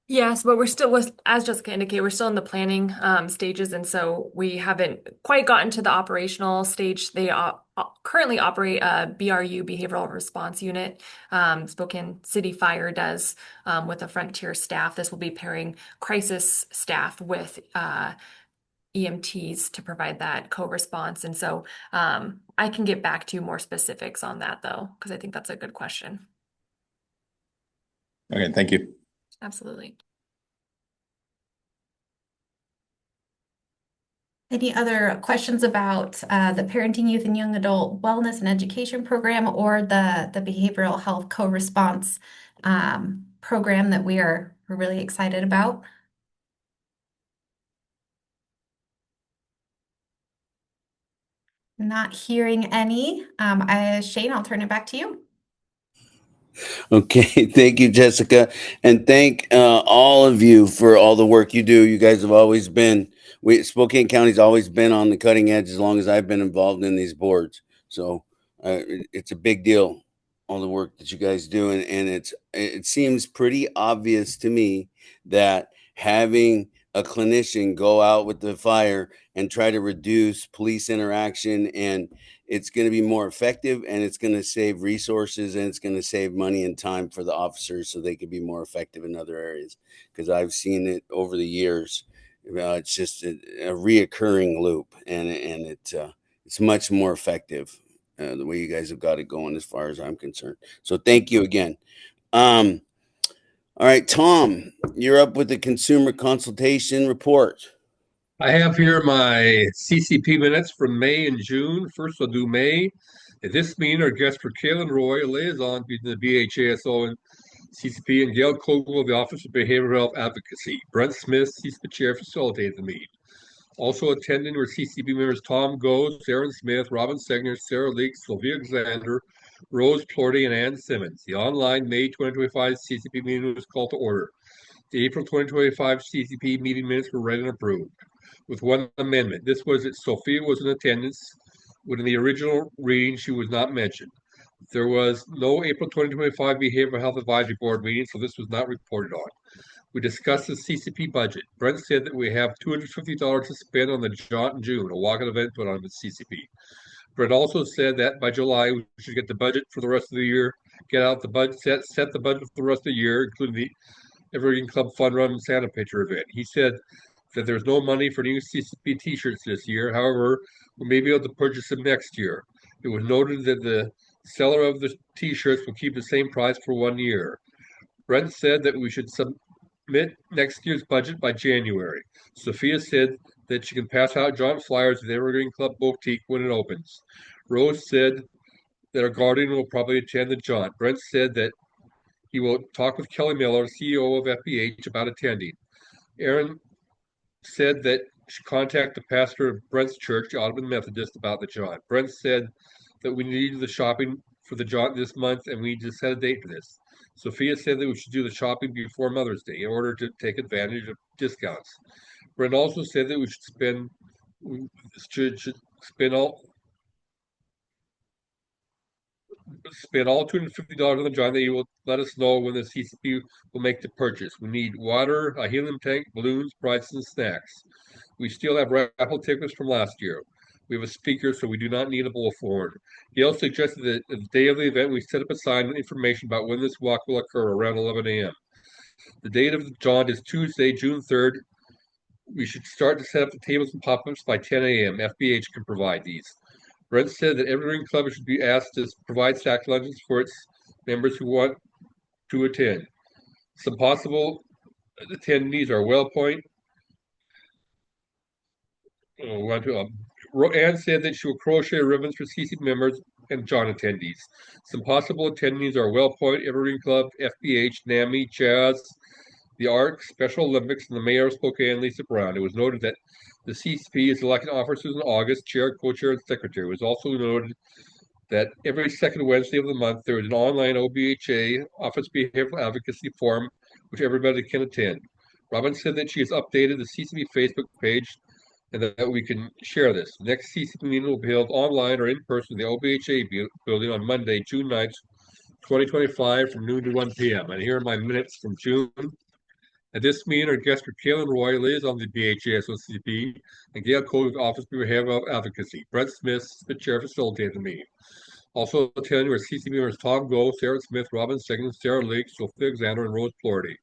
Yes, but we're still, as Jessica indicated, we're still in the planning stages, and so we haven't quite gotten to the operational stage. They currently operate a BRU, Behavioral Response Unit. Spokane City Fire does with a Frontier staff. This will be pairing crisis staff with EMTs to provide that co-response. And so I can get back to you more specifics on that, though, because I think that's a good question. Okay. Thank you. Absolutely. Any other questions about the Parenting, Youth, and Young Adult Wellness and Education Program or the Behavioral Health Co-Response program that we're really excited about? Not hearing any. Shane, I'll turn it back to you. Okay, thank you, Jessica, and thank all of you for all the work you do. You guys have always been, Spokane County's always been on the cutting edge as long as I've been involved in these boards. So it's a big deal, all the work that you guys do, and it seems pretty obvious to me that having a clinician go out with the fire and try to reduce police interaction, and it's going to be more effective, and it's going to save resources, and it's going to save money and time for the officers so they can be more effective in other areas, because I've seen it over the years. It's just a reoccurring loop, and it's much more effective the way you guys have got it going as far as I'm concerned. So thank you again. All right, Tom, you're up with the consumer consultation report. I have here my CCP minutes from May and June. First, I'll do May. At this meeting, our guests were Kaylin Roy, liaison between the BHASO and CCP, and Gail Kogel of the Office of Behavioral Health Advocacy. Brent Smith, CCP chair, facilitated the meeting. Also attending were CCP members Tom Goes, Aaron Smith, Robin Segner, Sarah Leaks, Sylvia Alexander, Rose Plorty, and Ann Simmons. The online May 2025 CCP meeting was called to order. The April 2025 CCP meeting minutes were read and approved with one amendment. This was that Sophia was in attendance when in the original reading she was not mentioned. There was no April 2025 Behavioral Health Advisory Board meeting, so this was not reported on. We discussed the CCP budget. Brent said that we have $250 to spend on the Jaunt in June, a walk-in event put on with CCP. Brent also said that by July we should get the budget for the rest of the year, get out the budget, set the budget for the rest of the year, including the Evergreen Club Fun Run Santa Picture event. He said that there's no money for new CCP t-shirts this year. However, we may be able to purchase them next year. It was noted that the seller of the t-shirts will keep the same price for 1 year. Brent said that we should submit next year's budget by January. Sophia said that she can pass out John flyers at the Evergreen Club Boutique when it opens. Rose said that our guardian will probably attend the John. Brent said that he will talk with Kelly Miller, CEO of FBH, about attending. Aaron said that she contacted the pastor of Brent's church, the Audubon Methodist, about the John. Brent said that we needed the shopping for the John this month, and we just set a date for this. Sophia said that we should do the shopping before Mother's Day in order to take advantage of discounts. Brent also said that we should spend all $250 on the John, that he will let us know when the CCP will make the purchase. We need water, a helium tank, balloons, prizes, and snacks. We still have raffle tickets from last year. We have a speaker, so we do not need a bullhorn. Gail suggested that the day of the event, we set up a sign with information about when this walk will occur around 11 a.m. The date of the John is Tuesday, June 3rd. We should start to set up the tables and pop-ups by 10 a.m. FBH can provide these. Brent said that every club should be asked to provide sack lunches for its members who want to attend. Some possible attendees are Wellpoint, Anne said that she will crochet ribbons for CC members and John attendees. Some possible attendees are WellPoint, Evergreen Club, FBH, NAMI, Jazz, the ARC, Special Olympics, and the Mayor of Spokane, Lisa Brown. It was noted that the CCP is electing officers in August, chair, co-chair, and secretary. It was also noted that every second Wednesday of the month, there is an online OBHA, Office Behavioral Advocacy Forum, which everybody can attend. Robin said that she has updated the CCP Facebook page and that we can share this. The next CCP meeting will be held online or in person in the OBHA building on Monday, June 9th, 2025 from noon to 1 p.m. And here are my minutes from June. At this meeting, our guests were Kaylin Roy, liaison of the BHASOCP, and Gail Cole with Office of Behavioral Advocacy. Brett Smith, the chair, facilitated the meeting. Also attending were CCP members Tom Goh, Sarah Smith, Robin Siggins, Sarah Lake, Sophia Alexander, and Rose Plorty.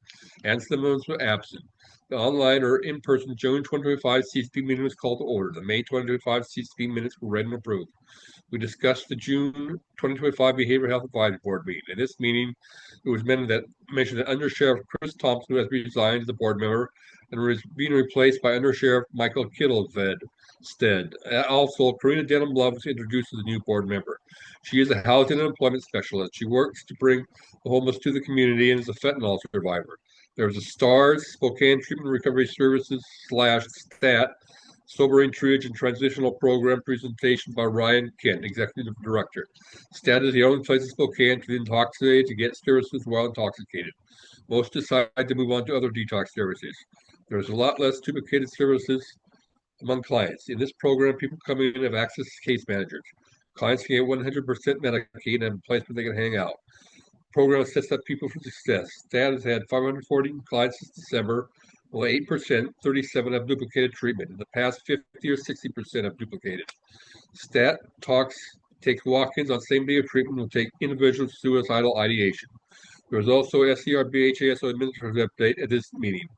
Ann Simmons was absent. The online or in-person June 2025 CCP meeting was called to order. The May 2025 CCP minutes were read and approved. We discussed the June 2025 Behavioral Health Advisory Board meeting. At this meeting, it was mentioned that Under Sheriff Chris Thompson, who has resigned as a board member, and was being replaced by Under Sheriff Michael Kittlestead. Also, Karina Denham Love was introduced as a new board member. She is a housing and employment specialist. She works to bring the homeless to the community and is a fentanyl survivor. There was a STARS, Spokane Treatment and Recovery Services /STAT, Sobering Triage and Transitional Program presentation by Ryan Kent, Executive Director. STAT is the only place in Spokane to intoxicate to get services while intoxicated. Most decide to move on to other detox services. There's a lot less duplicated services among clients. In this program, people come in and have access to case managers. Clients can get 100% Medicaid and a place where they can hang out. The program sets up people for success. STAT has had 540 clients since December. Well, 8%, 37 have duplicated treatment. In the past, 50 or 60% have duplicated. STAT takes walk-ins on same day of treatment and will take individual suicidal ideation. There was also SCR BHASO administrative update at this meeting.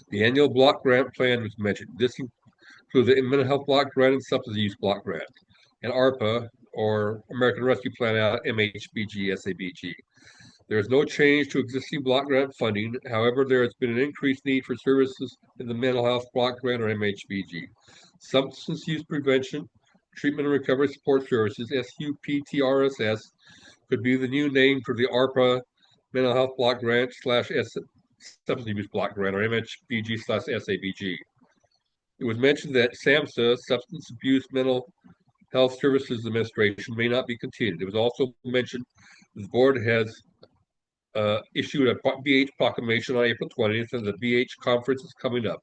The annual block grant plan was mentioned. This includes the mental health block grant and substance use block grant, and ARPA, or American Rescue Plan Out, MHBG, SABG. There is no change to existing block grant funding. However, there has been an increased need for services in the mental health block grant, or MHBG. Substance use prevention, treatment and recovery support services, SUPTRSS, could be the new name for the ARPA mental health block grant / substance abuse block grant, or MHBG / SABG. It was mentioned that SAMHSA, Substance Abuse Mental Health Services Administration, may not be continued. It was also mentioned the board has issued a BH proclamation on April 20th, and the BH conference is coming up.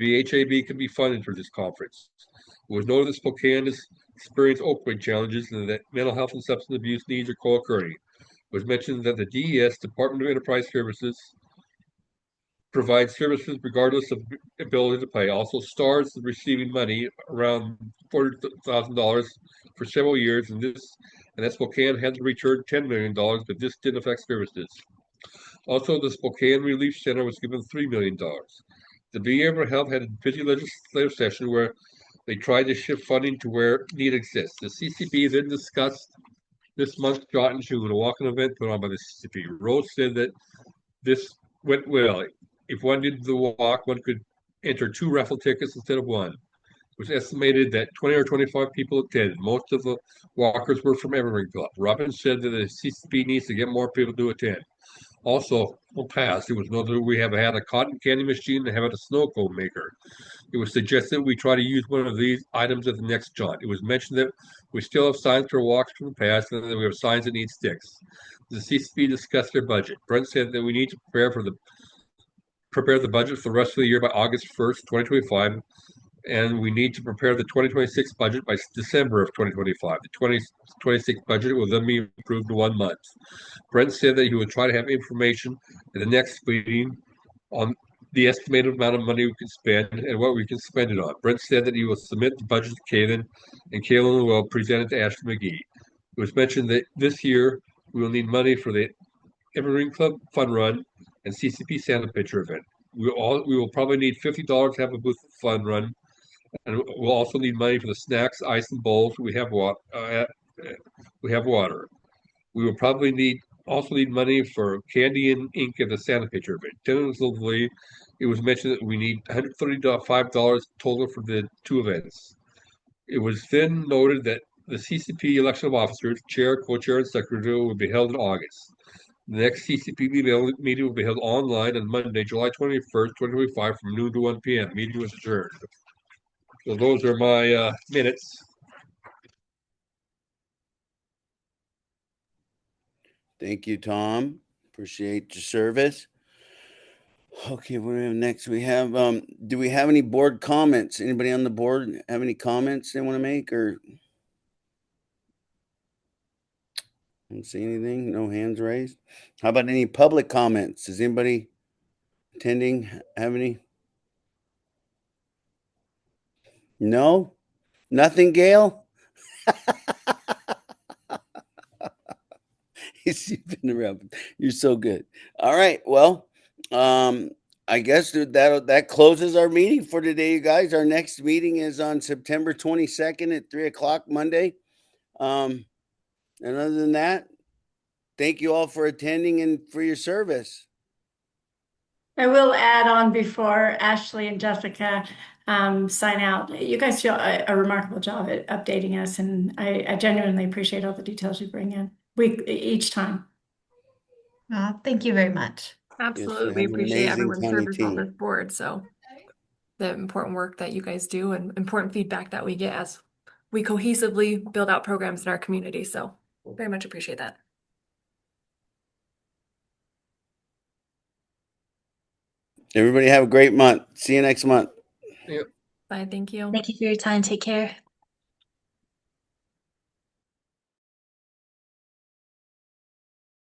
BHAB can be funded for this conference. It was noted that Spokane has experienced opioid challenges and that mental health and substance abuse needs are co-occurring. It was mentioned that the DES, Department of Enterprise Services, provides services regardless of ability to pay. Also, STARS is receiving money around $40,000 for several years, and that Spokane had to return $10 million, but this didn't affect services. Also, the Spokane Relief Center was given $3 million. The Behavioral Health had a busy legislative session where they tried to shift funding to where need exists. The CCP then discussed this month, Jot and June, a walk-in event put on by the CCP. Rose said that this went well. If one did the walk, one could enter 2 raffle tickets instead of 1. It was estimated that 20 or 25 people attended. Most of the walkers were from Evergreen Club. Robin said that the CCP needs to get more people to attend. Also, in the past, it was noted that we have had a cotton candy machine and have had a snow cone maker. It was suggested we try to use one of these items at the next jaunt. It was mentioned that we still have signs for walks from the past and that we have signs that need sticks. The CCP discussed their budget. Brent said that we need to prepare the budget for the rest of the year by August 1st, 2025, and we need to prepare the 2026 budget by December of 2025. The 2026 budget will then be approved in 1 month. Brent said that he would try to have information at the next meeting on the estimated amount of money we can spend and what we can spend it on. Brent said that he will submit the budget to Kaylin, and Kaylin will present it to Ashley McGee. It was mentioned that this year we will need money for the Evergreen Club Fun Run and CCP Santa Picture event. We will probably need $50 to have a booth fun run, and we'll also need money for the snacks, ice, and bowls. We have water. We will probably also need money for candy and ink at the Santa Picture event. Tentatively, it was mentioned that we need $135 total for the 2 events. It was then noted that the CCP election of officers, chair, co-chair, and secretary will be held in August. The next CCP meeting will be held online on Monday, July 21st, 2025, from noon to 1 p.m. Meeting was adjourned. So those are my minutes. Thank you, Tom. Appreciate your service. Okay, what do we have next? We have, do we have any board comments? Anybody on the board have any comments they want to make, or? I don't see anything. No hands raised. How about any public comments? Does anybody attending have any? No? Nothing, Gail? You've been around. You're so good. All right. Well, I guess that closes our meeting for today, you guys. Our next meeting is on September 22nd at 3:00 Monday. And other than that, thank you all for attending and for your service. I will add on before Ashley and Jessica sign out. You guys do a remarkable job at updating us, and I genuinely appreciate all the details you bring in each time. Thank you very much. Absolutely. we We have an appreciate amazing everyone's county service on team. this board. So the important work that you guys do and important feedback that we get as we cohesively build out programs in our community. So very much appreciate that. Everybody have a great month. See you next month. Yep. Bye. Thank you. Thank you for your time. Take care.